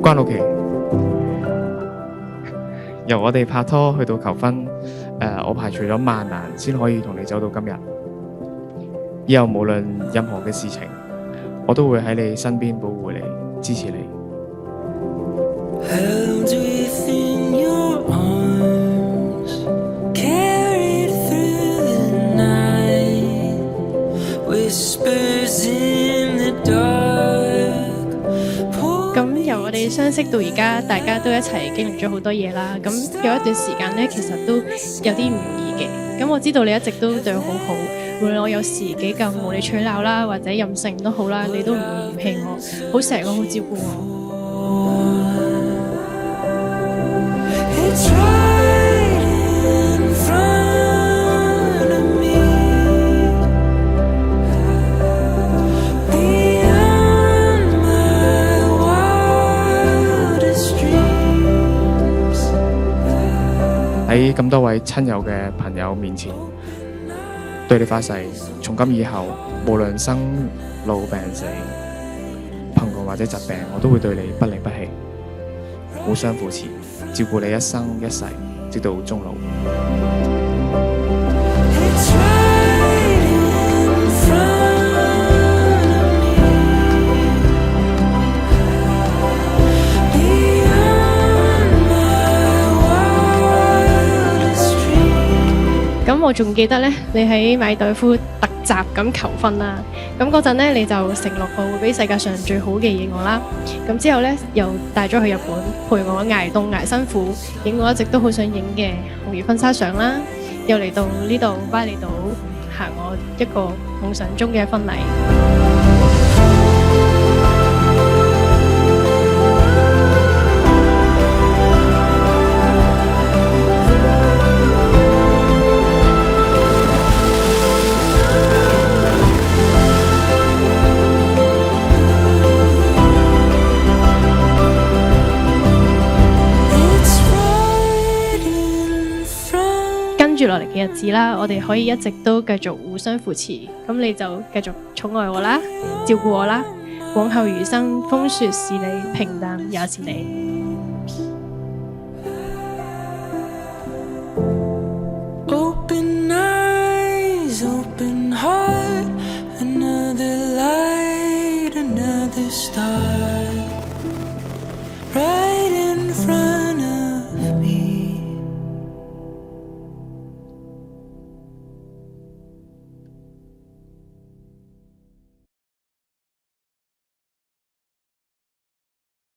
關我期。由我哋拍拖去到求婚，我排除咗萬難先可以同你走到今日。以後無論任何嘅事情，我都會喺你身邊保護你、支持你。Held within your arms, carried through the night, whispers in the dark. 咁由我哋相識到而家，大家都一齊經歷咗好多嘢啦。咁有一段時間呢，其實都有啲唔易嘅。咁我知道你一直都對我好好，無論我有時幾咁無理取鬧啦，或者任性都好啦，你都唔嫌棄我，好錫我，好照顧我。It's right in front of me, beyond my wildest dreams. 喺咁多位親友嘅朋友面前，對你發誓，從今以後，無論生老病死、貧窮或者疾病，我都會對你不離不棄，互相扶持，照顧你一生一世，直到終老。It's right in front of me, beyond my wildest dreams. 咁我仲記得呢，你喺馬爾代夫特集咁求婚啦。咁嗰陣呢，你就承諾過會俾世界上最好嘅嘢我啦。咁之後呢，又帶咗去日本，陪我捱凍捱辛苦，影我一直都好想影嘅紅葉婚紗相啦。又嚟到呢度巴厘島行我一個夢想中嘅婚禮。跟住落嚟嘅日子啦，我哋可以一直都繼續互相扶持，咁你就繼續寵愛我啦，照顧我啦，往後餘生風雪是你，平淡也是你。Open eyes, open heart, another light, another star.